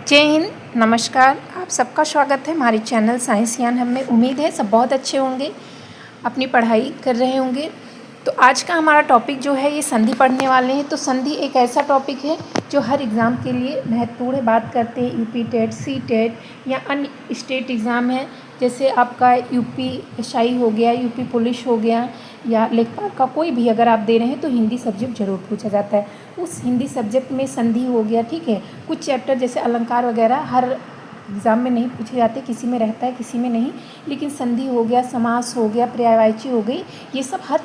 जय हिंद, नमस्कार। आप सबका स्वागत है हमारे चैनल साइंस ज्ञान हब में। उम्मीद है सब बहुत अच्छे होंगे, अपनी पढ़ाई कर रहे होंगे। तो आज का हमारा टॉपिक जो है ये संधि पढ़ने वाले हैं। तो संधि एक ऐसा टॉपिक है जो हर एग्ज़ाम के लिए महत्वपूर्ण है। बात करते हैं यूपी टेट, सी टेट या अन्य स्टेट एग्ज़ाम है, जैसे आपका यूपी एसआई हो गया, यूपी पुलिस हो गया, या लेखपाल का कोई भी अगर आप दे रहे हैं तो हिंदी सब्जेक्ट ज़रूर पूछा जाता है। उस हिंदी सब्जेक्ट में संधि हो गया, ठीक है। कुछ चैप्टर जैसे अलंकार वगैरह हर एग्ज़ाम में नहीं पूछे जाते, किसी में रहता है किसी में नहीं, लेकिन संधि हो गया, समास हो गया, पर्यायवाची हो गई, ये सब हर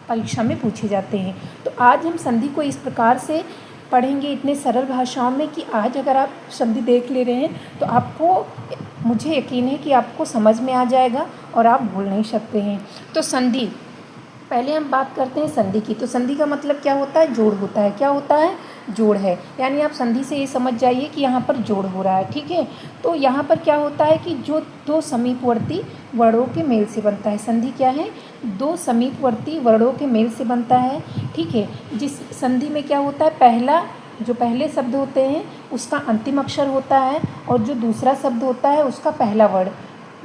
परीक्षा में पूछे जाते हैं। तो आज हम संधि को इस प्रकार से पढ़ेंगे इतने सरल भाषाओं में कि आज अगर आप संधि देख ले रहे हैं तो आपको, मुझे यकीन है कि आपको समझ में आ जाएगा और आप भूल नहीं सकते हैं। तो संधि, पहले हम बात करते हैं संधि की। तो संधि का मतलब क्या होता है? जोड़ होता है। क्या होता है? जोड़ है। यानी आप संधि से ये समझ जाइए कि यहाँ पर जोड़ हो रहा है, ठीक है। तो यहाँ पर क्या होता है कि जो दो समीपवर्ती वर्णों के मेल से बनता है। संधि क्या है? दो समीपवर्ती वर्णों के मेल से बनता है, ठीक है। जिस संधि में क्या होता है, पहला जो पहले शब्द होते हैं उसका अंतिम अक्षर होता है और जो दूसरा शब्द होता है उसका पहला वर्ण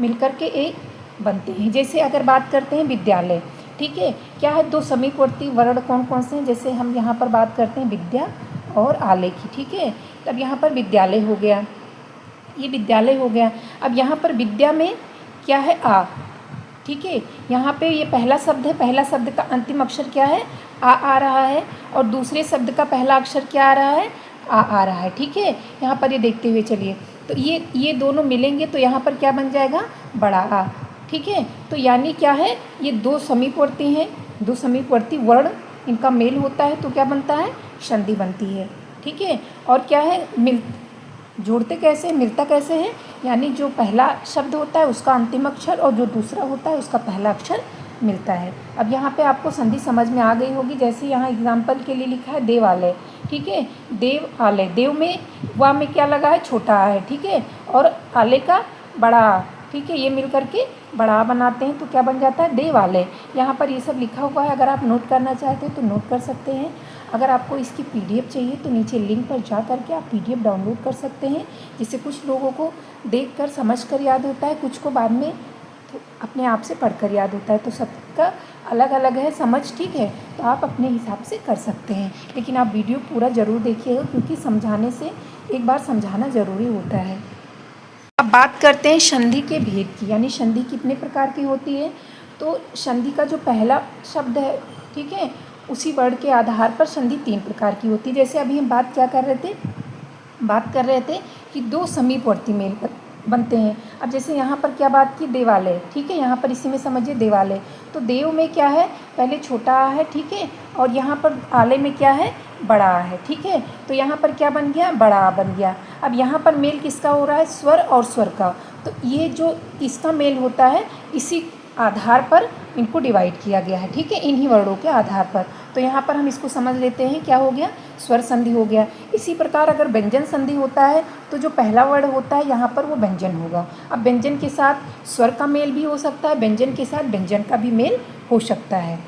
मिलकर के एक बनते हैं। जैसे अगर बात करते हैं विद्यालय, ठीक है। क्या है? दो समीपवर्ती वर्ण कौन कौन से हैं? जैसे हम यहाँ पर बात करते हैं विद्या और आलय की, ठीक है। तब यहाँ पर विद्यालय हो गया, ये विद्यालय हो गया। अब यहाँ पर विद्या में क्या है? आ, ठीक है। यहाँ पे ये पहला शब्द है, पहला शब्द का अंतिम अक्षर क्या है? आ रहा है, और दूसरे शब्द का पहला अक्षर क्या आ रहा है? आ रहा है, ठीक है। यहाँ पर ये देखते हुए चलिए, तो ये दोनों मिलेंगे तो यहाँ पर क्या बन जाएगा? बड़ा आ, ठीक है। तो यानी क्या है, ये दो समीपवर्ती हैं, दो समीपवर्ती वर्ण, इनका मेल होता है तो क्या बनता है? संधि बनती है, ठीक है। और क्या है? जोड़ते कैसे, मिलता कैसे है? यानी जो पहला शब्द होता है उसका अंतिम अक्षर और जो दूसरा होता है उसका पहला अक्षर मिलता है। अब यहाँ पे आपको संधि समझ में आ गई होगी। जैसे यहाँ एग्जाम्पल के लिए लिखा है देवालय, ठीक है। देव आलय, देव में वा में क्या लगा है? छोटा है, ठीक है। और आलय का बड़ा, ठीक है। ये मिल करके बड़ा बनाते हैं तो क्या बन जाता है? देवालय। यहाँ पर ये सब लिखा हुआ है, अगर आप नोट करना चाहते हैं तो नोट कर सकते हैं। अगर आपको इसकी पीडीएफ चाहिए तो नीचे लिंक पर जा करके आप पीडीएफ डाउनलोड कर सकते हैं, जिससे कुछ लोगों को देखकर समझकर याद होता है, कुछ को बाद में तो अपने आप से पढ़कर याद होता है। तो सबका अलग अलग है समझ, ठीक है। तो आप अपने हिसाब से कर सकते हैं, लेकिन आप वीडियो पूरा ज़रूर देखिएगा, क्योंकि समझाने से एक बार समझाना ज़रूरी होता है। अब बात करते हैं संधि के भेद की, यानी संधि कितने प्रकार की होती है। तो संधि का जो पहला शब्द है, ठीक है, उसी वर्ण के आधार पर संधि तीन प्रकार की होती है। जैसे अभी हम बात क्या कर रहे थे? बात कर रहे थे कि दो समीपवर्ती मेल बनते हैं। अब जैसे यहाँ पर क्या बात की? देवालय, ठीक है। यहाँ पर इसी में समझिए देवालय, तो देव में क्या है? पहले छोटा है, ठीक है, और यहाँ पर आलय में क्या है? बड़ा है, ठीक है। तो यहाँ पर क्या बन गया? बड़ा बन गया। अब यहाँ पर मेल किसका हो रहा है? स्वर और स्वर का। तो ये जो इसका मेल होता है, इसी आधार पर इनको डिवाइड किया गया है, ठीक है, इन्हीं वर्णों के आधार पर। तो यहाँ पर हम इसको समझ लेते हैं, क्या हो गया? स्वर संधि हो गया। इसी प्रकार अगर व्यंजन संधि होता है तो जो पहला वर्ण होता है यहाँ पर वो व्यंजन होगा। अब व्यंजन के साथ स्वर का मेल भी हो सकता है, व्यंजन के साथ व्यंजन का भी मेल हो सकता है।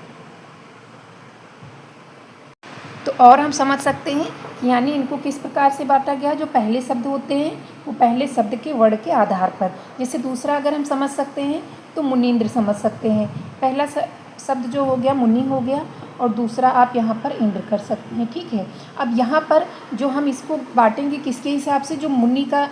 तो और हम समझ सकते हैं कि यानी इनको किस प्रकार से बांटा गया? जो पहले शब्द होते हैं वो पहले शब्द के वर्ण के आधार पर। जैसे दूसरा अगर हम समझ सकते हैं तो मुनींद्र समझ सकते हैं। पहला शब्द जो हो गया मुनि हो गया, और दूसरा आप यहाँ पर इंद्र कर सकते हैं, ठीक है। अब यहाँ पर जो हम इसको बांटेंगे किसके हिसाब से? जो मुनि का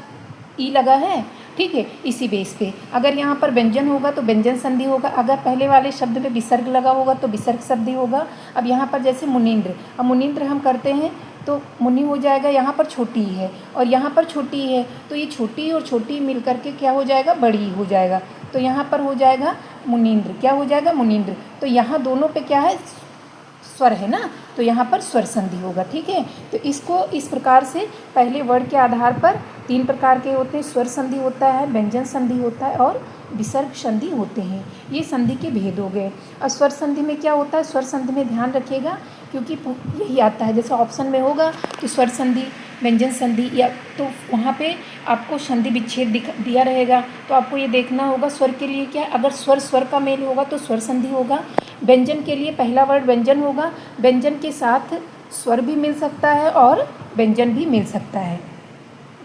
ई लगा है, ठीक है, इसी बेस पे। अगर यहाँ पर व्यंजन होगा तो व्यंजन संधि होगा, अगर पहले वाले शब्द में विसर्ग लगा होगा तो विसर्ग संधि होगा। अब यहाँ पर जैसे मुनींद्र, अब मुनींद्र हम करते हैं तो मुनि हो जाएगा, यहाँ पर छोटी है और यहाँ पर छोटी है, तो ये छोटी और छोटी मिल करके क्या हो जाएगा? बड़ी हो जाएगा। तो यहाँ पर हो जाएगा मुनींद्र, क्या हो जाएगा? मुनींद्र। तो यहाँ दोनों पे क्या है? स्वर है ना, तो यहाँ पर स्वर संधि होगा, ठीक है। तो इसको इस प्रकार से पहले वर्ण के आधार पर तीन प्रकार के होते हैं। स्वर संधि होता है, व्यंजन संधि होता है और विसर्ग संधि होते हैं। ये संधि के भेद हो गए। और स्वर संधि में क्या होता है? स्वर संधि में ध्यान रखिएगा, क्योंकि यही आता है, जैसे ऑप्शन में होगा तो स्वर संधि, व्यंजन संधि, या तो वहाँ पे आपको संधि विच्छेद दिया रहेगा, तो आपको ये देखना होगा स्वर के लिए क्या है। अगर स्वर स्वर का मेल होगा तो स्वर संधि होगा। व्यंजन के लिए पहला वर्ड व्यंजन होगा, व्यंजन के साथ स्वर भी मिल सकता है और व्यंजन भी मिल सकता है।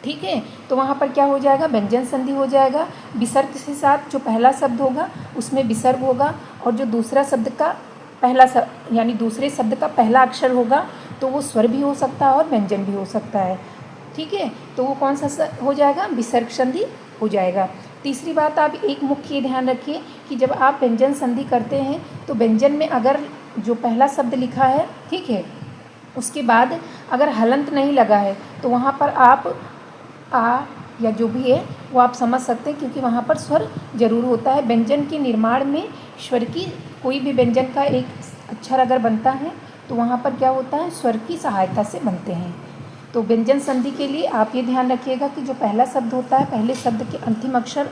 ठीक है। तो वहाँ पर क्या हो जाएगा, व्यंजन संधि हो जाएगा। विसर्ग के साथ जो पहला शब्द होगा उसमें विसर्ग होगा, और जो दूसरा शब्द का पहला यानी दूसरे शब्द का पहला अक्षर होगा तो वो स्वर भी हो सकता है और व्यंजन भी हो सकता है। ठीक है, तो वो कौन सा हो जाएगा, विसर्ग संधि हो जाएगा। तीसरी बात आप एक मुख्य ध्यान रखिए कि जब आप व्यंजन संधि करते हैं तो व्यंजन में अगर जो पहला शब्द लिखा है, ठीक है, उसके बाद अगर हलंत नहीं लगा है तो वहाँ पर आप आ या जो भी है वो आप समझ सकते हैं, क्योंकि वहाँ पर स्वर जरूर होता है। व्यंजन के निर्माण में स्वर की, कोई भी व्यंजन का एक अक्षर अगर बनता है तो वहाँ पर क्या होता है, स्वर की सहायता से बनते हैं। तो व्यंजन संधि के लिए आप ये ध्यान रखिएगा कि जो पहला शब्द होता है, पहले शब्द के अंतिम अक्षर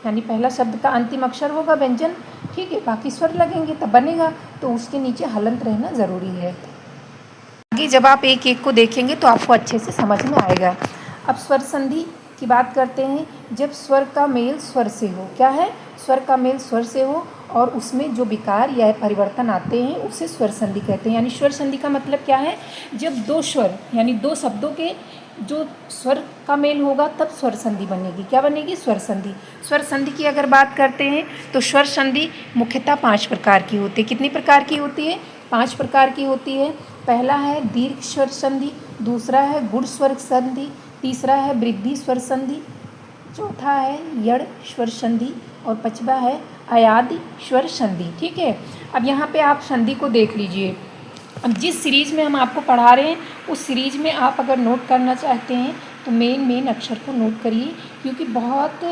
यानी पहला शब्द का अंतिम अक्षर होगा व्यंजन, ठीक है, बाकी स्वर लगेंगे तब बनेगा, तो उसके नीचे हलंत रहना ज़रूरी है। आगे जब आप एक एक को देखेंगे तो आपको अच्छे से समझ में आएगा। अब स्वर संधि की बात करते हैं, जब स्वर का मेल स्वर से हो, क्या है, स्वर का मेल स्वर से हो और उसमें जो विकार या परिवर्तन आते हैं उसे स्वर संधि कहते हैं। यानी स्वर संधि का मतलब क्या है, जब दो स्वर यानी दो शब्दों के जो स्वर का मेल होगा तब स्वर संधि बनेगी। क्या बनेगी, स्वर संधि। स्वर संधि की अगर बात करते हैं तो स्वर संधि मुख्यतः 5 प्रकार की होती है। कितनी प्रकार की होती है, 5 प्रकार की होती है। पहला है दीर्घ स्वर संधि, दूसरा है गुण स्वर संधि, तीसरा है वृद्धि स्वर संधि, चौथा है यड़ स्वर संधि और पांचवा है अयादि स्वर संधि। ठीक है, अब यहाँ पे आप संधि को देख लीजिए। अब जिस सीरीज़ में हम आपको पढ़ा रहे हैं उस सीरीज़ में आप अगर नोट करना चाहते हैं तो मेन अक्षर को नोट करिए, क्योंकि बहुत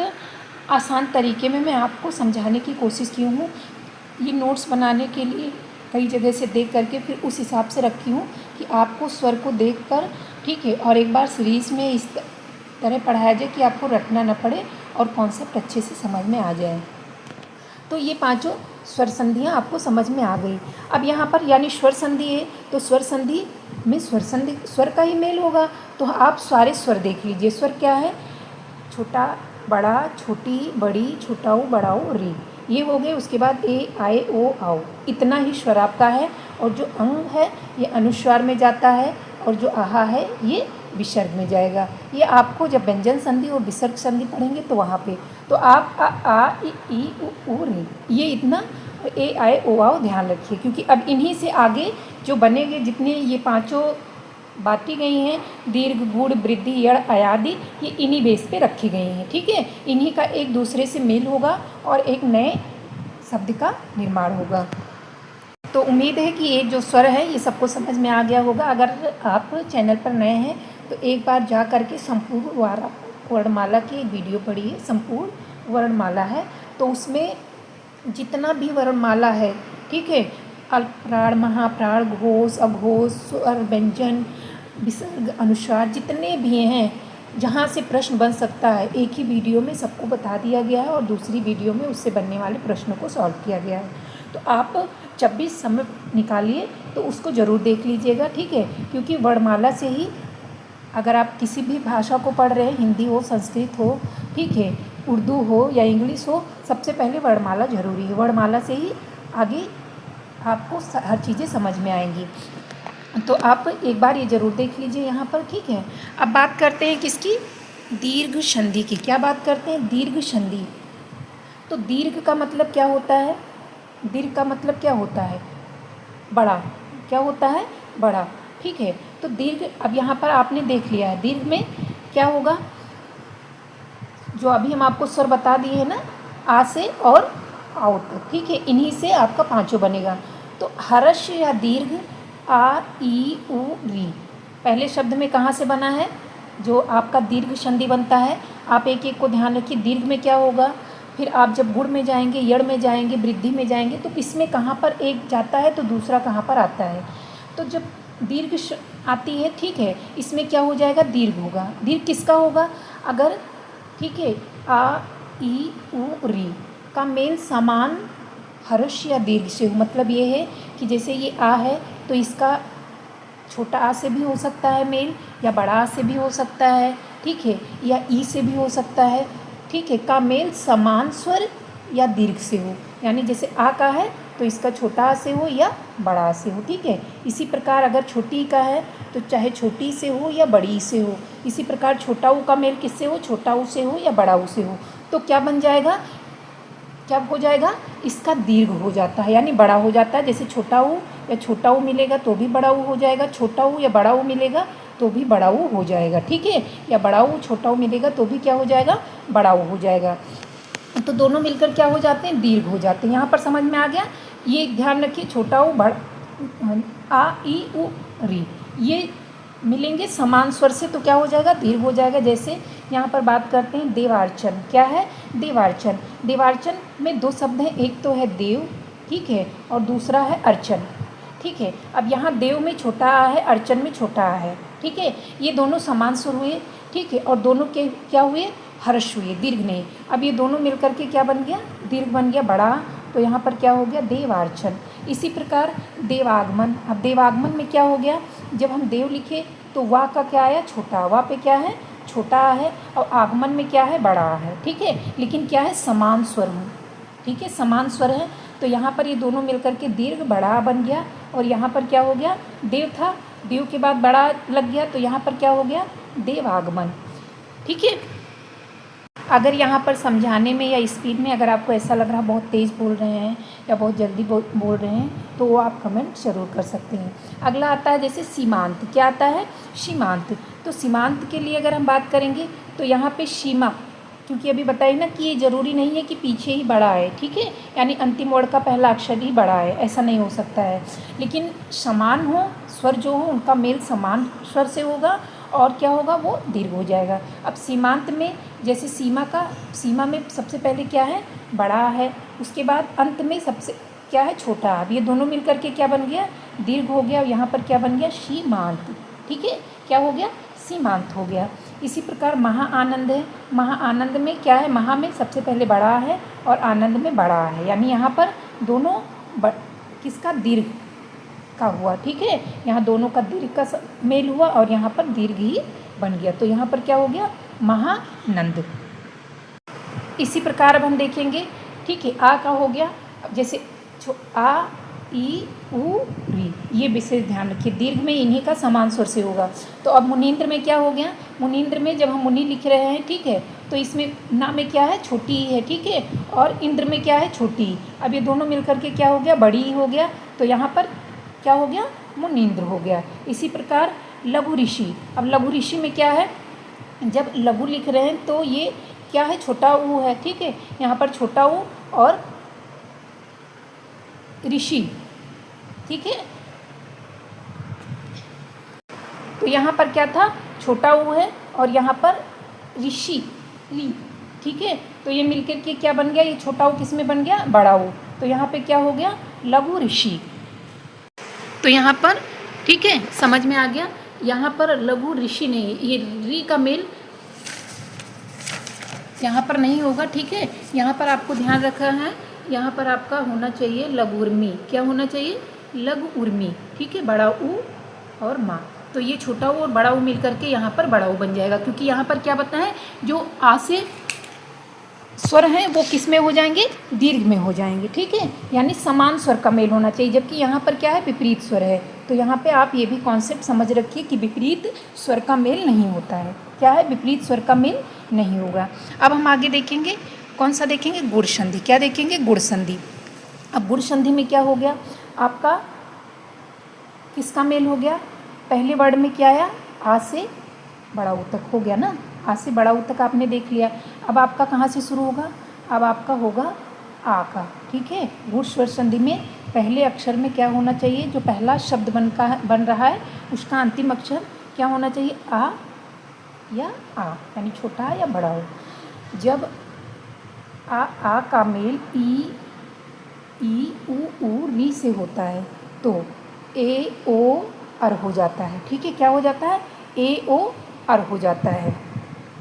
आसान तरीके में मैं आपको समझाने की कोशिश की हूँ। ये नोट्स बनाने के लिए कई जगह से देख करके फिर उस हिसाब से रखी हूँ कि आपको स्वर को देखकर, ठीक है, और एक बार सीरीज़ में इस तरह पढ़ाया जाए कि आपको रटना न पड़े और कॉन्सेप्ट अच्छे से समझ में आ जाए। तो ये पांचों स्वर संधियाँ आपको समझ में आ गई। अब यहाँ पर यानी स्वर संधि है तो स्वर संधि में स्वर का ही मेल होगा। तो आप सारे स्वर देख लीजिए। स्वर क्या है, छोटा बड़ा, छोटी बड़ी, छोटाऊ बड़ाऊ री, ये हो गए। उसके बाद ए आए ओ आओ, इतना ही स्वर आपका है। और जो अंग है ये अनुस्वार में जाता है और जो आहा है ये विसर्ग में जाएगा। ये आपको जब व्यंजन संधि और विसर्ग संधि पढ़ेंगे तो वहाँ पे तो आप आ ई उ री, ये इतना ए आए ओ आओ ध्यान रखिए, क्योंकि अब इन्हीं से आगे जो बनेंगे, जितने ये पांचों बांटी गई हैं, दीर्घ गुण वृद्धि यड़ अयादि, ये इन्हीं बेस पे रखी गई हैं। ठीक है, इन्हीं का एक दूसरे से मेल होगा और एक नए शब्द का निर्माण होगा। तो उम्मीद है कि ये जो स्वर है ये सबको समझ में आ गया होगा। अगर आप चैनल पर नए हैं तो एक बार जा कर के संपूर्ण वर्णमाला की एक वीडियो पढ़िए। संपूर्ण वर्णमाला है तो उसमें जितना भी वर्णमाला है, ठीक है, अल्पप्राण, महाप्राण, घोष, अघोष, स्वर, व्यंजन, विसर्ग, अनुस्वार, जितने भी हैं जहाँ से प्रश्न बन सकता है, एक ही वीडियो में सबको बता दिया गया है और दूसरी वीडियो में उससे बनने वाले प्रश्नों को सॉल्व किया गया है। तो आप जब भी समय निकालिए तो उसको ज़रूर देख लीजिएगा। ठीक है, क्योंकि वर्णमाला से ही अगर आप किसी भी भाषा को पढ़ रहे हैं, हिंदी हो, संस्कृत हो, ठीक है, उर्दू हो या इंग्लिश हो, सबसे पहले वर्णमाला ज़रूरी है। वर्णमाला से ही आगे आपको हर चीज़ें समझ में आएंगी। तो आप एक बार ये ज़रूर देख लीजिए यहाँ पर। ठीक है, अब बात करते हैं किसकी, दीर्घ संधि की। क्या बात करते हैं, दीर्घ संधि। तो दीर्घ का मतलब क्या होता है, दीर्घ का मतलब क्या होता है, बड़ा। क्या होता है, बड़ा। ठीक है, तो दीर्घ, अब यहाँ पर आपने देख लिया है दीर्घ में क्या होगा, जो अभी हम आपको स्वर बता दिए हैं ना, आ से और आओ तक। ठीक है, इन्हीं से आपका पांचों बनेगा। तो हर्ष या दीर्घ आ ई उ री पहले शब्द में कहाँ से बना है, जो आपका दीर्घ संधि बनता है। आप एक एक को ध्यान रखिए। दीर्घ में क्या होगा, फिर आप जब गुण में जाएंगे, यड़ में जाएंगे, वृद्धि में जाएंगे, तो इसमें कहाँ पर एक जाता है तो दूसरा कहाँ पर आता है। तो जब दीर्घ आती है, ठीक है, इसमें क्या हो जाएगा, दीर्घ होगा। दीर्घ किसका होगा, अगर, ठीक है, आ ई उ री का मेल समान हर्ष या दीर्घ से हो। मतलब ये है कि जैसे ये आ है तो इसका छोटा आ से भी हो सकता है मेल, या बड़ा आ से भी हो सकता है, ठीक है, या ई से भी हो सकता है। ठीक है, का मेल समान स्वर या दीर्घ से हो। यानी जैसे आ का है तो इसका छोटा आ से हो या बड़ा आ से हो, ठीक है। इसी प्रकार अगर छोटी का है तो चाहे छोटी से हो या बड़ी से हो। इसी प्रकार छोटा ऊ का मेल किससे हो, छोटा ऊ से हो या बड़ा ऊ से हो। तो क्या बन जाएगा, क्या हो जाएगा, इसका दीर्घ हो जाता है, यानी बड़ा हो जाता है। जैसे छोटा ऊ या छोटा ऊ मिलेगा तो भी बड़ा ऊ हो जाएगा, छोटा ऊ या बड़ा ऊ मिलेगा तो भी बड़ा ऊ हो जाएगा, ठीक है। या बड़ा ऊ छोटा ऊ मिलेगा तो भी क्या हो जाएगा, बड़ा ऊ हो जाएगा। तो दोनों मिलकर क्या हो जाते हैं, दीर्घ हो जाते हैं। यहाँ पर समझ में आ गया। ये ध्यान रखिए, छोटा ऊ बड़ा आ ई उ री ये मिलेंगे समान स्वर से तो क्या हो जाएगा, दीर्घ हो जाएगा। जैसे यहाँ पर बात करते हैं देवार्चन, क्या है, देवार्चन। देवार्चन में दो शब्द हैं, एक तो है देव, ठीक है, और दूसरा है अर्चन, ठीक है। अब यहाँ देव में छोटा आ है, अर्चन में छोटा आ है, ठीक है। ये दोनों समान स्वर हुए, ठीक है, और दोनों के क्या हुए, हर्ष हुए, दीर्घ नहीं। अब ये दोनों मिलकर के क्या बन गया, दीर्घ बन गया, बड़ा। तो यहाँ पर क्या हो गया, देवार्चन। इसी प्रकार देवागमन। अब देवागमन में क्या हो गया, जब हम देव लिखे तो वाह का क्या आया, छोटा, वाह पे क्या है, छोटा है, और आगमन में क्या है, बड़ा है, ठीक है। लेकिन क्या है, समान स्वर हूँ, ठीक है, समान स्वर है। तो यहाँ पर ये दोनों मिलकर के दीर्घ बड़ा बन गया। और यहाँ पर क्या हो गया, देव था, देव के बाद बड़ा लग गया, तो यहाँ पर क्या हो गया, देवागमन, ठीक है। अगर यहाँ पर समझाने में या स्पीड में अगर आपको ऐसा लग रहा है बहुत तेज़ बोल रहे हैं या बहुत जल्दी बोल रहे हैं तो वो आप कमेंट ज़रूर कर सकते हैं। अगला आता है जैसे सीमांत, क्या आता है, सीमांत। तो सीमांत के लिए अगर हम बात करेंगे तो यहाँ पे सीमा, क्योंकि अभी बताइए ना कि ये ज़रूरी नहीं है कि पीछे ही बड़ा है, ठीक है, यानी अंतिम वर्ड का पहला अक्षर ही बड़ा है, ऐसा नहीं हो सकता है। लेकिन समान हो, स्वर जो हो उनका मेल समान स्वर से होगा और क्या होगा, वो दीर्घ हो जाएगा। अब सीमांत में जैसे सीमा का, सीमा में सबसे पहले क्या है, बड़ा है, उसके बाद अंत में सबसे क्या है, छोटा। अब ये दोनों मिलकर के क्या बन गया, दीर्घ हो गया। और यहाँ पर क्या बन गया, सीमांत, ठीक है, क्या हो गया, सीमांत हो गया। इसी प्रकार महा आनंद है। महा आनंद में क्या है, महा में सबसे पहले बड़ा है और आनंद में बड़ा है, यानी यहाँ पर दोनों किसका, दीर्घ का हुआ, ठीक है। यहाँ दोनों का दीर्घ का मेल हुआ और यहाँ पर दीर्घ ही बन गया, तो यहाँ पर क्या हो गया, महानंद। इसी प्रकार अब हम देखेंगे, ठीक है, आ का हो गया। अब जैसे आ ई उ री, ये विशेष ध्यान रखिए, दीर्घ में इन्हीं का समान स्वर से होगा। तो अब मुनींद्र में क्या हो गया, मुनींद्र में जब हम मुनि लिख रहे हैं, ठीक है, तो इसमें ना में क्या है, छोटी ही है, ठीक है, और इंद्र में क्या है, छोटी। अब ये दोनों मिलकर के क्या हो गया, बड़ी ही हो गया, तो यहाँ पर क्या हो गया, मुनींद्र हो गया। इसी प्रकार लघु ऋषि। अब लघु ऋषि में क्या है, जब लघु लिख रहे हैं तो ये क्या है, छोटा ऊ है, ठीक है, यहाँ पर छोटा ऊ और ऋषि, ठीक है। तो यहाँ पर क्या था, छोटा ऊ है और यहाँ पर ऋषि री, ठीक है। तो ये मिलकर के क्या बन गया, ये छोटा ऊ किस में बन गया, बड़ा ऊ। तो यहाँ पे क्या हो गया, लघु ऋषि। तो यहाँ पर ठीक है, समझ में आ गया। यहाँ पर लघु ऋषि नहीं, ये री का मेल यहाँ पर नहीं होगा, ठीक है। यहाँ पर आपको ध्यान रखना है, यहाँ पर आपका होना चाहिए लघु उर्मी। क्या होना चाहिए, लघु उर्मी, ठीक है, बड़ा ऊ और माँ। तो ये छोटा ऊ और बड़ा ऊ मिल करके यहाँ पर बड़ा ऊ बन जाएगा, क्योंकि यहाँ पर क्या बताएं, जो आ से स्वर हैं वो किस में हो जाएंगे, दीर्घ में हो जाएंगे, ठीक है, यानी समान स्वर का मेल होना चाहिए। जबकि यहाँ पर क्या है, विपरीत स्वर है। तो यहाँ पे आप ये भी कॉन्सेप्ट समझ रखिए कि विपरीत स्वर का मेल नहीं होता है। क्या है, विपरीत स्वर का मेल नहीं होगा। अब हम आगे देखेंगे, कौन सा देखेंगे, गुण संधि। क्या देखेंगे, गुण संधि। अब गुण संधि में क्या हो गया, आपका किसका मेल हो गया, पहले वर्ड में क्या आया, आ से बड़ा ऊ तक हो गया ना, आ से बड़ा ऊ तक आपने देख लिया। अब आपका कहाँ से शुरू होगा, अब आपका होगा आ का, ठीक है। गुण स्वर संधि में पहले अक्षर में क्या होना चाहिए, जो पहला शब्द बन रहा है उसका अंतिम अक्षर क्या होना चाहिए, आ या आ, यानी छोटा या बड़ा हो। जब आ का मेल ई उ री से होता है तो ए ओ अर हो जाता है, ठीक है। क्या हो जाता है, ए ओ अर हो जाता है।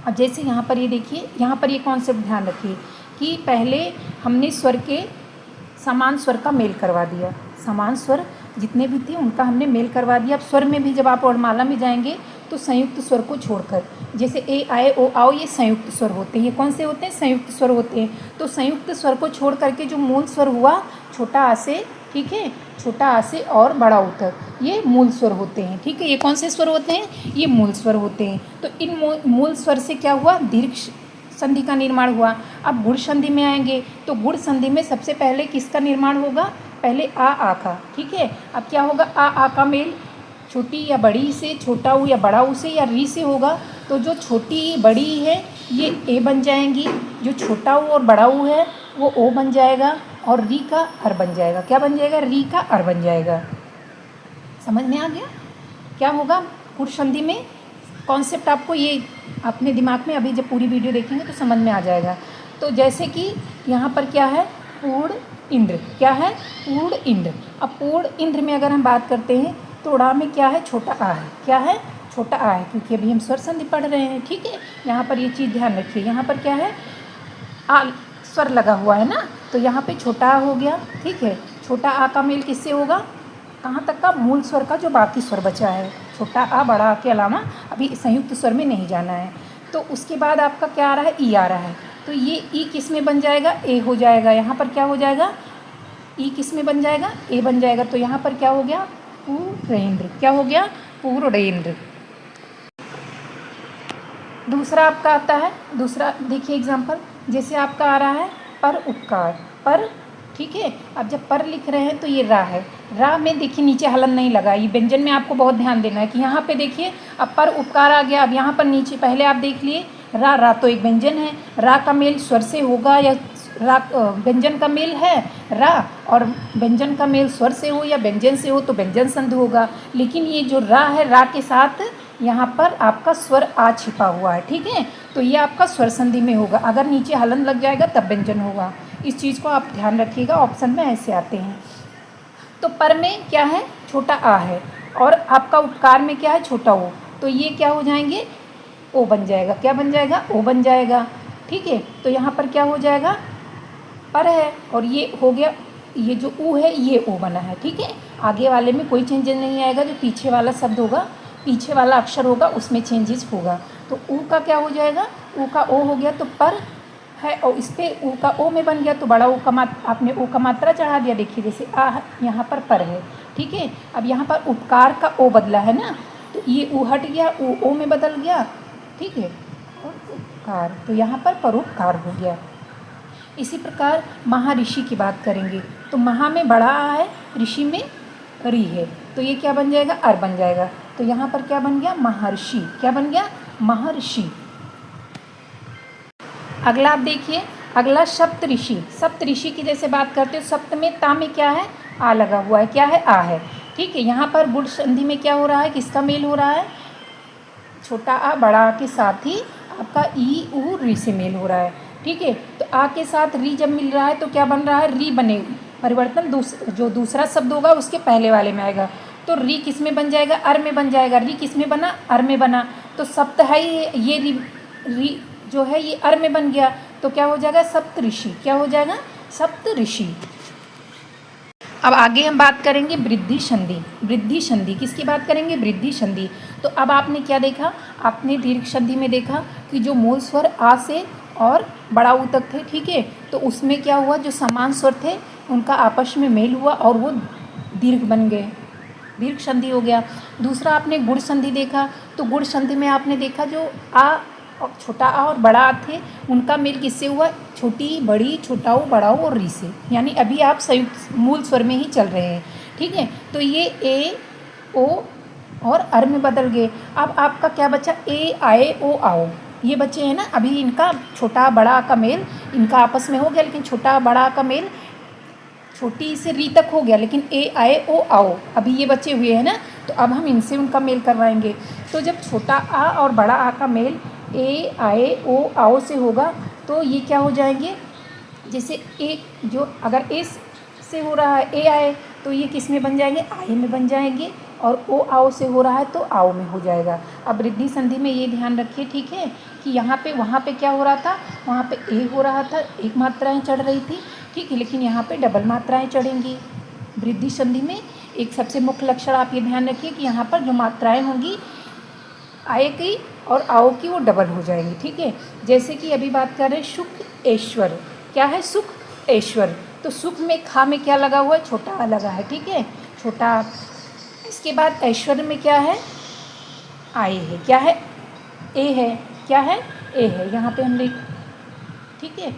अब जैसे यहाँ पर ये देखिए, यहाँ पर ये कॉन्सेप्ट ध्यान रखिए कि पहले हमने स्वर के समान स्वर का मेल करवा दिया, समान स्वर जितने भी थे उनका हमने मेल करवा दिया। अब स्वर में भी जब आप वर्णमाला में जाएंगे तो संयुक्त स्वर को छोड़कर, जैसे ए आए ओ आओ ये संयुक्त स्वर होते हैं। ये कौन से होते हैं? संयुक्त स्वर होते हैं। तो संयुक्त स्वर को छोड़ करके जो मूल स्वर हुआ छोटा आ से, ठीक है, छोटा आ से और बड़ा ऊ तक, ये मूल स्वर होते हैं। ठीक है, ये कौन से स्वर होते हैं? ये मूल स्वर होते हैं। तो इन मूल स्वर से क्या हुआ? दीर्घ संधि का निर्माण हुआ। अब गुण संधि में आएंगे तो गुण संधि में सबसे पहले किसका निर्माण होगा? पहले आ का। ठीक है, अब क्या होगा? आ का मेल छोटी या बड़ी से, छोटा ऊ या बड़ा ऊ से या री से होगा। तो जो छोटी बड़ी है ये ए बन जाएंगी, जो छोटा ऊ और बड़ा ऊ है वो ओ बन जाएगा और री का अर बन जाएगा। क्या बन जाएगा? री का अर बन जाएगा। समझ में आ गया क्या होगा? गुण संधि में कॉन्सेप्ट आपको ये अपने दिमाग में अभी जब पूरी वीडियो देखेंगे तो समझ में आ जाएगा। तो जैसे कि यहाँ पर क्या है? पूर्ण इंद्र। क्या है? पूर्ण इंद्र। अब पूर्ण इंद्र में अगर हम बात करते हैं तो ड़ा में क्या है? छोटा आ है। क्या है? छोटा आ है, क्योंकि अभी हम स्वर संधि पढ़ रहे हैं। ठीक है, यहाँ पर ये चीज़ ध्यान रखिए। यहाँ पर क्या है? आ स्वर लगा हुआ है ना, तो यहाँ पे छोटा आ हो गया। ठीक है, छोटा आ का मेल किससे होगा? कहाँ तक का? मूल स्वर का जो बाकी स्वर बचा है। छोटा आ बड़ा आ के अलावा अभी संयुक्त स्वर में नहीं जाना है। तो उसके बाद आपका क्या आ रहा है? ई आ रहा है। तो ये ई किस में बन जाएगा? ए हो जाएगा। यहाँ पर क्या हो जाएगा? ई किस में बन जाएगा? ए बन जाएगा। तो यहाँ पर क्या हो गया? पूर्णेंद्र। क्या हो गया? पूर्णेंद्र। दूसरा आपका आता है, दूसरा देखिए एग्जाम्पल, जैसे आपका आ रहा है पर उपकार। पर, ठीक है, अब जब पर लिख रहे हैं तो ये रा है। रा में देखिए नीचे हलन नहीं लगा। ये व्यंजन में आपको बहुत ध्यान देना है कि यहाँ पे देखिए अब पर उपकार आ गया। अब यहाँ पर नीचे पहले आप देख लिए रा, रा तो एक व्यंजन है। रा का मेल स्वर से होगा या रा व्यंजन का मेल है रा, और व्यंजन का मेल स्वर से हो या व्यंजन से हो तो व्यंजन संधि होगा। लेकिन ये जो रा है, रा के साथ यहाँ पर आपका स्वर आ छिपा हुआ है। ठीक है, तो ये आपका स्वर संधि में होगा। अगर नीचे हलन लग जाएगा तब व्यंजन होगा। इस चीज़ को आप ध्यान रखिएगा, ऑप्शन में ऐसे आते हैं। तो पर में क्या है? छोटा आ है, और आपका उपकार में क्या है? छोटा ओ। तो ये क्या हो जाएंगे? ओ बन जाएगा। क्या बन जाएगा? ओ बन जाएगा। ठीक है, तो यहाँ पर क्या हो जाएगा? पर है, और ये हो गया, ये जो ऊ है ये ओ बना है। ठीक है, आगे वाले में कोई चेंजेस नहीं आएगा। जो पीछे वाला शब्द होगा, पीछे वाला अक्षर होगा, उसमें चेंजेस होगा। तो ऊ का क्या हो जाएगा? ऊ का ओ हो गया तो पर है, और इस पर ऊ का ओ में बन गया तो बड़ा ऊ का आपने ऊ का मात्रा चढ़ा दिया। देखिए जैसे आ यहाँ पर है। ठीक है, अब यहाँ पर उपकार का ओ बदला है ना, तो ये ऊ हट गया, ऊ ओ में बदल गया। ठीक है, और उपकार, तो यहाँ पर परोपकार हो गया। इसी प्रकार महाऋषि की बात करेंगे तो महा में बड़ा आ है, ऋषि में री है, तो ये क्या बन जाएगा? अर बन जाएगा। तो यहाँ पर क्या बन गया? महर्षि। क्या बन गया? महर्षि। अगला आप देखिए, अगला सप्त ऋषि। सप्त ऋषि की जैसे बात करते हो, सप्त में ता में क्या है? आ लगा हुआ है। क्या है? आ है। ठीक है, यहाँ पर गुण संधि में क्या हो रहा है? किसका मेल हो रहा है? छोटा आ बड़ा आ के साथ ही आपका ई ऊ री से मेल हो रहा है। ठीक है, तो आ के साथ री जब मिल रहा है तो क्या बन रहा है? री बने, परिवर्तन जो दूसरा शब्द होगा उसके पहले वाले में आएगा। तो री किस में बन जाएगा? अर में बन जाएगा। री किस में बना? अर में बना। तो सप्त है ये री जो है ये अर में बन गया, तो क्या हो जाएगा? सप्त ऋषि। क्या हो जाएगा? सप्त ऋषि। अब आगे हम बात करेंगे वृद्धि संधि। वृद्धि संधि किसकी बात करेंगे? वृद्धि संधि। तो अब आपने क्या देखा? आपने दीर्घ संधि में देखा कि जो मूल स्वर आ से और बड़ा ऊ तक थे। ठीक है, तो उसमें क्या हुआ? जो समान स्वर थे उनका आपस में मेल हुआ और वो दीर्घ बन गए, दीर्घ संधि हो गया। दूसरा आपने गुण संधि देखा, तो गुण संधि में आपने देखा जो आ और छोटा आ और बड़ा आ थे उनका मेल किससे हुआ? छोटी बड़ी, छोटा ऊ, बड़ा ऊ और री से। यानी अभी आप संयुक्त मूल स्वर में ही चल रहे हैं। ठीक है, तो ये ए ओ और अर में बदल गए। अब आपका क्या बचा? ए आए ओ आओ, ये बच्चे हैं ना। अभी इनका छोटा बड़ा का मेल इनका आपस में हो गया, लेकिन छोटा बड़ा का मेल छोटी से री तक हो गया, लेकिन ए आए ओ आओ अभी ये बचे हुए हैं ना, तो अब हम इनसे उनका मेल करवाएंगे। तो जब छोटा आ और बड़ा आ का मेल ए आए ओ आओ से होगा तो ये क्या हो जाएंगे? जैसे ए जो अगर ए से हो रहा है ए आए, तो ये किस में बन जाएंगे? आए में बन जाएंगे। और ओ आओ से हो रहा है तो आओ में हो जाएगा। अब वृद्धि संधि में ये ध्यान रखिए, ठीक है, कि यहाँ पे वहाँ पे क्या हो रहा था? वहाँ पे ए हो रहा था, एक मात्राएं चढ़ रही थी। ठीक है, लेकिन यहाँ पे डबल मात्राएं चढ़ेंगी। वृद्धि संधि में एक सबसे मुख्य लक्षण आप ये ध्यान रखिए कि यहाँ पर जो मात्राएं होंगी आए की और आओ की वो डबल हो जाएंगी, ठीक है। जैसे कि अभी बात कर रहे हैं सुख ऐश्वर, क्या है सुख ऐश्वर, तो सुख में खा में क्या लगा हुआ है, छोटा आ लगा है, ठीक है, छोटा। इसके बाद ऐश्वर्य में क्या है, आए है, क्या है, ए है, क्या है, ए है, यहाँ पे हम लिख, ठीक है।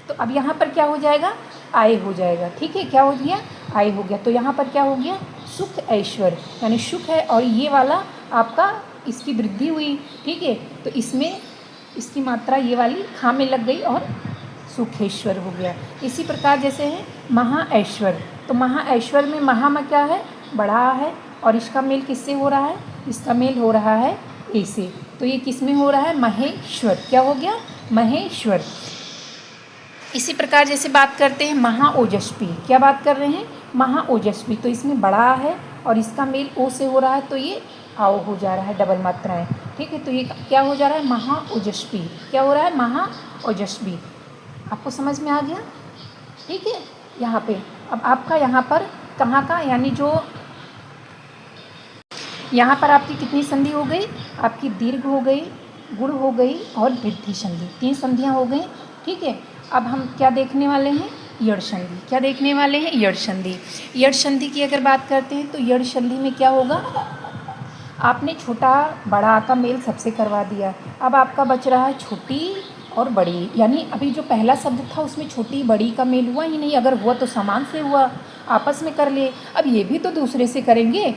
तो अब यहाँ पर क्या हो जाएगा, आय हो जाएगा, ठीक है, क्या हो गया, आय हो गया। तो यहाँ पर क्या हो गया, सुख ऐश्वर्य, यानी सुख है और ये वाला आपका इसकी वृद्धि हुई, ठीक है। तो इसमें इसकी मात्रा ये वाली खा में लग गई और सुखेश्वर हो गया। इसी प्रकार जैसे है महा ऐश्वर्य, तो महा ऐश्वर्य में महा में क्या है, बड़ा है, और इसका मेल किससे हो रहा है, इसका मेल हो रहा है ए से, तो ये किस में हो रहा है, महेश्वर, क्या हो गया, महेश्वर। इसी प्रकार जैसे बात करते हैं महाओजस्वी, क्या बात कर रहे हैं, महाओजस्वी, तो इसमें बड़ा है और इसका मेल ओ से हो रहा है, तो ये आओ हो जा रहा है, डबल मात्राएं, ठीक है। तो ये क्या हो जा रहा है, महाओजस्वी, क्या हो रहा है, महाओजस्वी। आपको समझ में आ गया, ठीक है। यहाँ पे अब आपका यहाँ पर कहाँ का, यानी जो यहाँ पर आपकी कितनी संधि हो गई, आपकी दीर्घ हो गई, गुण हो गई और वृद्धि संधि, 3 संधियाँ हो गई, ठीक है। अब हम क्या देखने वाले हैं, यड़ संधि, क्या देखने वाले हैं, यड़ संधि। यड़ संधि की अगर बात करते हैं तो यड़ संधि में क्या होगा, आपने छोटा बड़ा का मेल सबसे करवा दिया, अब आपका बच रहा है छोटी और बड़ी, यानी अभी जो पहला शब्द था उसमें छोटी बड़ी का मेल हुआ ही नहीं, अगर हुआ तो समान से हुआ, आपस में कर लिए, अब ये भी तो दूसरे से करेंगे,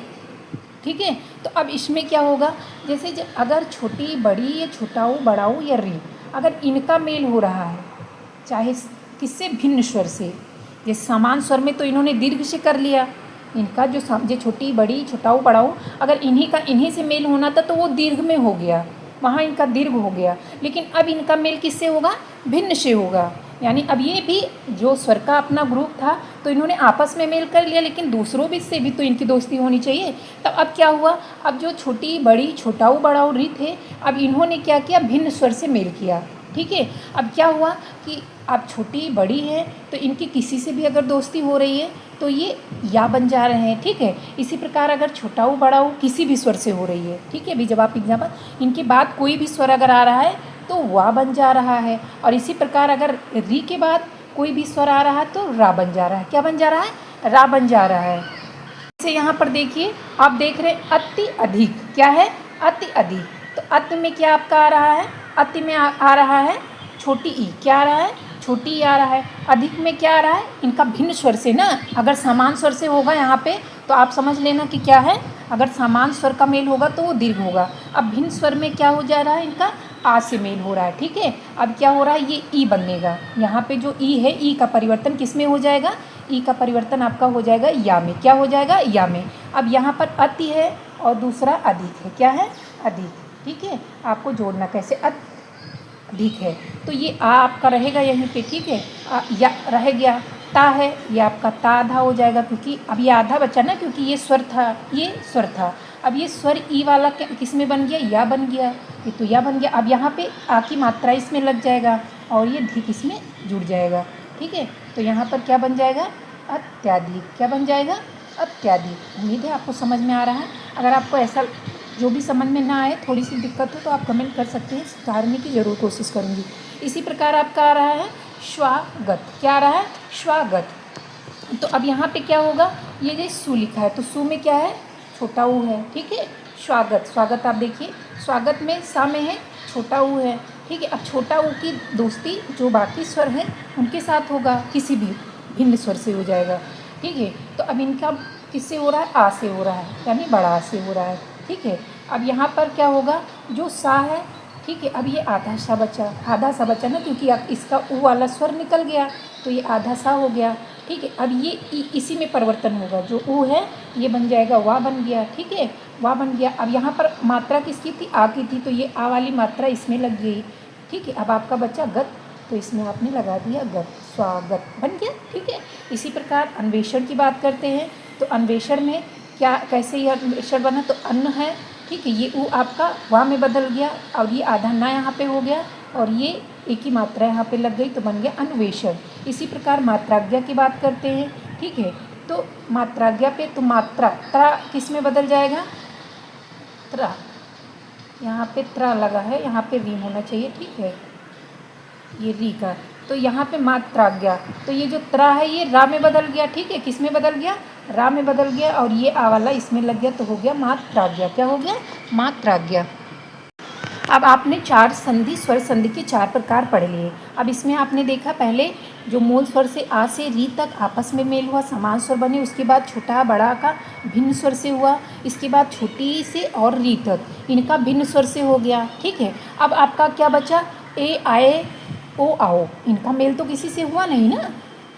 ठीक है। तो अब इसमें क्या होगा, जैसे अगर छोटी बड़ी या छोटाऊ बड़ाऊ या री, अगर इनका मेल हो रहा है चाहे किससे, भिन्न स्वर से, जैसे समान स्वर में तो इन्होंने दीर्घ से कर लिया, इनका जो छोटी बड़ी छोटाऊ बड़ाऊ, अगर इन्हीं से मेल होना था तो वो दीर्घ में हो गया, वहाँ इनका दीर्घ हो गया, लेकिन अब इनका मेल किससे होगा, भिन्न से होगा, यानी अब ये भी जो स्वर का अपना ग्रुप था तो इन्होंने आपस में मेल कर लिया, लेकिन दूसरों भी से भी तो इनकी दोस्ती होनी चाहिए। तब अब क्या हुआ, अब जो छोटी बड़ी छोटाऊ बड़ाऊ री थे, अब इन्होंने क्या किया, भिन्न स्वर से मेल किया, ठीक है। अब क्या हुआ कि अब छोटी बड़ी है तो इनकी किसी से भी अगर दोस्ती हो रही है तो ये या बन जा रहे हैं, ठीक है। इसी प्रकार अगर छोटाऊ बड़ाऊ किसी भी स्वर से हो रही है, ठीक है, अभी जब आप एग्जाम्पल, इनके बाद कोई भी स्वर अगर आ रहा है तो वा बन जा रहा है, और इसी प्रकार अगर री के बाद कोई भी स्वर आ रहा है तो रा बन जा रहा है, क्या बन जा रहा है, रा बन जा रहा है। जैसे यहाँ पर देखिए, आप देख रहे हैं अति अधिक, क्या है, अति अधिक, तो अति में क्या आपका आ रहा है, अति में आ रहा है छोटी ई, क्या आ रहा है, छोटी ई आ रहा है। अधिक में क्या आ रहा है, इनका भिन्न स्वर से ना, अगर समान स्वर से होगा यहाँ पे तो आप समझ लेना कि क्या है, अगर समान स्वर का मेल होगा तो वो दीर्घ होगा। अब भिन्न स्वर में क्या हो जा रहा है, इनका आ से मेल हो रहा है, ठीक है। अब क्या हो रहा है, ये ई बनेगा, यहाँ पे जो ई है, ई का परिवर्तन किस में हो जाएगा, ई का परिवर्तन आपका हो जाएगा या में, क्या हो जाएगा, या में। अब यहाँ पर अति है और दूसरा अधिक है, क्या है, अधिक, ठीक है। आपको जोड़ना कैसे, अधिक है तो ये आ आपका रहेगा यहीं पे, ठीक है, या रह गया, ता है, ये आपका ता आधा हो जाएगा, क्योंकि अब ये आधा बचा ना, क्योंकि ये स्वर था, ये स्वर था, अब ये स्वर ई वाला किस में बन गया, या बन गया, ये तो या बन गया। अब यहाँ पे आ की मात्रा इसमें लग जाएगा और ये धिक इसमें जुड़ जाएगा, ठीक है। तो यहाँ पर क्या बन जाएगा, अत्याधिक, क्या बन जाएगा, अत्याधिक। उम्मीद है आपको समझ में आ रहा है। अगर आपको ऐसा जो भी समझ में ना आए, थोड़ी सी दिक्कत हो तो आप कमेंट कर सकते हैं, सुधारने की ज़रूर कोशिश करूँगी। इसी प्रकार आपका आ रहा है स्वागत, क्या आ रहा है, स्वागत। तो अब यहाँ पे क्या होगा, ये जो सु लिखा है तो सु में क्या है, छोटा ऊ है, ठीक है। स्वागत, स्वागत आप देखिए, स्वागत में सा में है, छोटा ऊ है, ठीक है। अब छोटा ऊ की दोस्ती जो बाकी स्वर हैं उनके साथ होगा, किसी भी भिन्न स्वर से हो जाएगा, ठीक है। तो अब इनका किससे हो रहा है, आ से हो रहा है, यानी बड़ा आ से हो रहा है, ठीक है। अब यहाँ पर क्या होगा, जो सा है, ठीक है, अब ये आधा सा बचा, आधा सा बचा ना, क्योंकि अब इसका ऊ वाला स्वर निकल गया तो ये आधा सा हो गया, ठीक है। अब ये इसी में परिवर्तन होगा, जो ऊ है ये बन जाएगा वा बन गया, ठीक है, वा बन गया। अब यहाँ पर मात्रा किसकी थी, आ की थी, तो ये आ वाली मात्रा इसमें लग गई, ठीक है। अब आपका बच्चा गत, तो इसमें आपने लगा दिया गत, स्वागत बन गया, ठीक है। इसी प्रकार अन्वेषण की बात करते हैं, तो अन्वेषण में क्या, कैसे यह अन्वेषण बना, तो अन्न है, ठीक है, ये ऊ आपका वा में बदल गया और ये आधा ना यहाँ पे हो गया और ये एक ही मात्रा यहाँ पे लग गई तो बन गया अन्वेषण। इसी प्रकार मात्राज्ञा की बात करते हैं, ठीक है, तो मात्राज्ञा पे तो मात्रा त्रा किस में बदल जाएगा, त्रा, यहाँ पे त्रा लगा है, यहाँ पे री होना चाहिए, ठीक है, ये री का, तो यहाँ पे मात्रा आ गया, तो ये जो त्रा है ये रा में बदल गया, ठीक है, किस में बदल गया, रा में बदल गया, और ये आ वाला इसमें लग गया, तो हो गया मात्रा गया, क्या हो गया, मात्रा गया। अब आपने 4 संधि स्वर संधि के 4 प्रकार पढ़ लिए। अब इसमें आपने देखा पहले जो मूल स्वर से आ से री तक आपस में मेल हुआ, समान स्वर बने, उसके बाद छोटा बड़ा का भिन्न स्वर से हुआ, इसके बाद छोटी से और री तक इनका भिन्न स्वर से हो गया, ठीक है। अब आपका क्या बचा, ए आए ओ आओ, इनका मेल तो किसी से हुआ नहीं ना,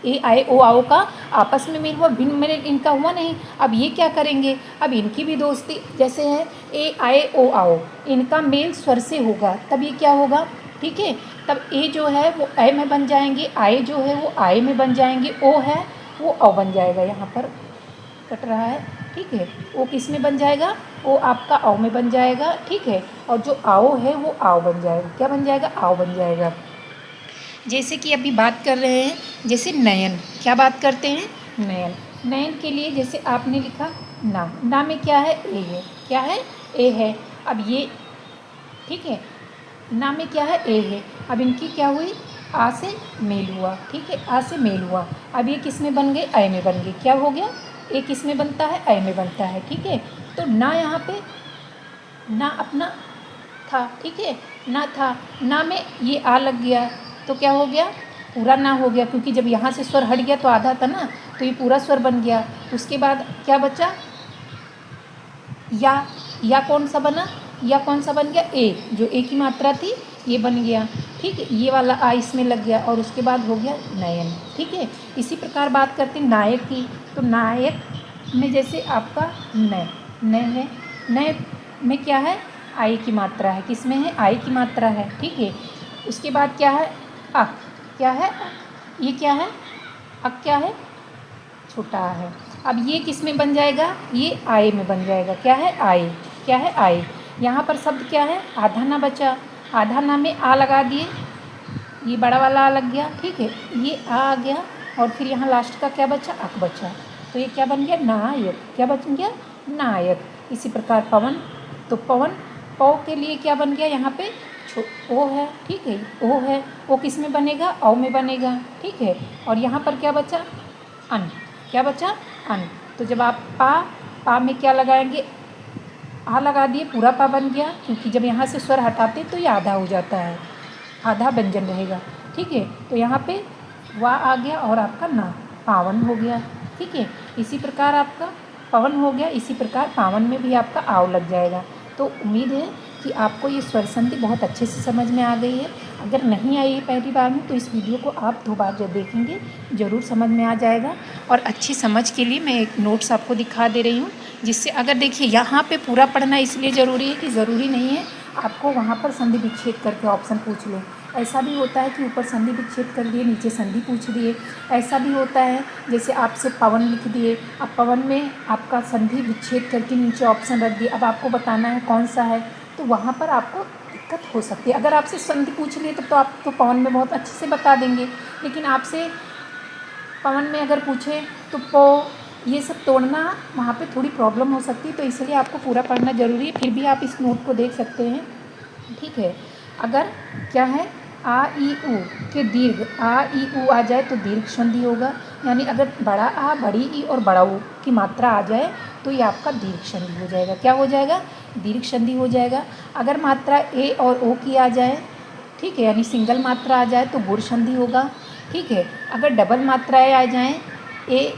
ए आए ओ आओ का आपस में मेल हुआ, भिन्न मेल इनका हुआ नहीं। अब ये क्या करेंगे, अब इनकी भी दोस्ती जैसे है, ए आए ओ आओ, इनका मेल स्वर से होगा, तब ये क्या होगा, ठीक है, तब ए जो है वो ए में बन जाएंगे, आए जो है वो आए में बन जाएंगे, ओ है वो औ बन जाएगा, यहाँ पर कट रहा है, ठीक है, ओ किस में बन जाएगा, ओ आपका औ में बन जाएगा, ठीक है, और जो आओ है वो आओ बन जाएगा, क्या बन जाएगा, आओ बन जाएगा। जैसे कि अभी बात कर रहे हैं, जैसे नयन, क्या बात करते हैं, नयन, नयन के लिए जैसे आपने लिखा ना में क्या है, ए है, क्या है, ए है, अब ये ठीक है, ना में क्या है, ए है, अब इनकी क्या हुई, आ से मेल हुआ, ठीक है, आ से मेल हुआ, अब ये किस में बन गए, ए में बन गए, क्या हो गया, ए किस में बनता है, ए में बनता है, ठीक है। तो ना यहाँ पे ना अपना था, ठीक है, ना था, ना में ये आ लग गया, तो क्या हो गया, पूरा ना हो गया, क्योंकि जब यहाँ से स्वर हट गया तो आधा था ना, तो ये पूरा स्वर बन गया। उसके बाद क्या बचा, या कौन सा बना, या कौन सा बन गया, ए, जो ए की मात्रा थी ये बन गया, ठीक है, ये वाला आ इसमें लग गया, और उसके बाद हो गया नयन, ठीक है। इसी प्रकार बात करते हैं नायक की, तो नायक में जैसे आपका नय है, नय में क्या है, आई की मात्रा है, किस में है, आई की मात्रा है, ठीक है। उसके बाद क्या है, अक, क्या है, ये क्या है, अक क्या है, छोटा है, अब ये किस में बन जाएगा, ये आए में बन जाएगा, क्या है, आए, क्या है, आए। यहाँ पर शब्द क्या है, आधा ना बचा, आधा ना में आ लगा दिए, ये बड़ा वाला आ लग गया, ठीक है, ये आ गया, और फिर यहाँ लास्ट का क्या बचा, अक बचा, तो ये क्या बन गया, नायक, क्या बन गया, नायक। इसी प्रकार पवन, तो पवन, पौ के लिए क्या बन गया, यहाँ पे ओ है, ठीक है, ओ है, ओ किस में बनेगा, औ में बनेगा, ठीक है, और यहाँ पर क्या बचा, अन, क्या बचा, अन। तो जब आप पा में क्या लगाएंगे, आ लगा दिए, पूरा पा बन गया, क्योंकि जब यहाँ से स्वर हटाते तो ये आधा हो जाता है, आधा व्यंजन रहेगा, ठीक है। तो यहाँ पे वाह आ गया, और आपका ना, पावन हो गया, ठीक है। इसी प्रकार आपका पवन हो गया, इसी प्रकार पावन में भी आपका आव लग जाएगा। तो उम्मीद है कि आपको ये स्वर संधि बहुत अच्छे से समझ में आ गई है। अगर नहीं आई है पहली बार में, तो इस वीडियो को आप 2 बार जब देखेंगे ज़रूर समझ में आ जाएगा। और अच्छी समझ के लिए मैं एक नोट्स आपको दिखा दे रही हूँ, जिससे अगर देखिए यहाँ पे पूरा पढ़ना इसलिए ज़रूरी है कि ज़रूरी नहीं है आपको वहाँ पर संधि विच्छेद करके ऑप्शन पूछ लें। ऐसा भी होता है कि ऊपर संधि विच्छेद कर दिए, नीचे संधि पूछ दिए। ऐसा भी होता है जैसे आपसे पवन लिख दिए, अब पवन में आपका संधि विच्छेद करके नीचे ऑप्शन रख दिए, अब आपको बताना है कौन सा है, तो वहाँ पर आपको दिक्कत हो सकती है। अगर आपसे संधि पूछ लिए तो आप तो पवन में बहुत अच्छे से बता देंगे, लेकिन आपसे पवन में अगर पूछे तो पो, ये सब तोड़ना वहाँ पे थोड़ी प्रॉब्लम हो सकती है, तो इसलिए आपको पूरा पढ़ना ज़रूरी है। फिर भी आप इस नोट को देख सकते हैं, ठीक है। अगर क्या है, आ ई उ के दीर्घ आ ई उ आ जाए तो दीर्घ संधि होगा, यानी अगर बड़ा आ, बड़ी ई और बड़ा ऊ की मात्रा आ जाए तो ये आपका दीर्घ संधि हो जाएगा। क्या हो जाएगा, दीर्घ संधि हो जाएगा। अगर मात्रा ए और ओ की आ जाए, ठीक है, यानी सिंगल मात्रा आ जाए तो गुण संधि होगा, ठीक है। अगर डबल मात्राएँ आ जाएँ, ए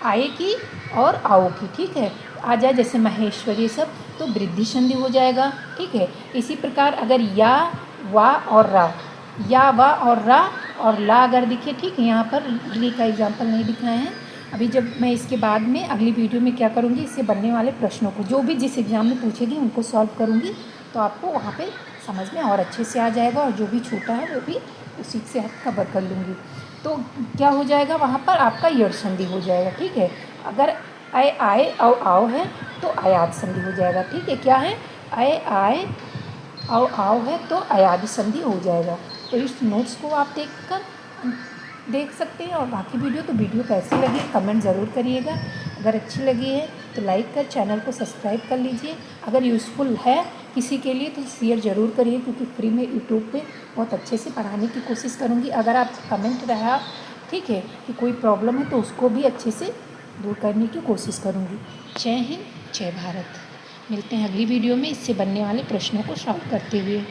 आए की और आओ की, ठीक है, आ जाए जैसे महेश्वरी सब, तो वृद्धि संधि हो जाएगा, ठीक है। इसी प्रकार अगर या, वा और रा, या, वा और रा और ला अगर दिखे, ठीक है, यहाँ पर ली का एग्जाम्पल नहीं दिखाए हैं। अभी जब मैं इसके बाद में अगली वीडियो में क्या करूँगी, इससे बनने वाले प्रश्नों को जो भी जिस एग्ज़ाम में पूछेगी उनको सॉल्व करूँगी, तो आपको वहाँ पे समझ में और अच्छे से आ जाएगा, और जो भी छूटा है वो भी उसी से आप कवर कर लूँगी। तो क्या हो जाएगा, वहाँ पर आपका यड़ संधि हो जाएगा, ठीक है। अगर आए आए और आओ है तो आयात संधि हो जाएगा, ठीक है। क्या है, आए आए और आओ है तो आयात संधि हो जाएगा। तो इस नोट्स को आप देख सकते हैं। और बाकी वीडियो कैसी लगी कमेंट ज़रूर करिएगा। अगर अच्छी लगी है तो लाइक कर चैनल को सब्सक्राइब कर लीजिए। अगर यूज़फुल है किसी के लिए तो शेयर ज़रूर करिए, क्योंकि फ्री में यूट्यूब पे बहुत अच्छे से पढ़ाने की कोशिश करूँगी। अगर आप कमेंट रहा ठीक है कि कोई प्रॉब्लम है तो उसको भी अच्छे से दूर करने की कोशिश करूँगी। जय हिंद, जय भारत। मिलते हैं अगली वीडियो में इससे बनने वाले प्रश्नों को सॉल्व करते हुए।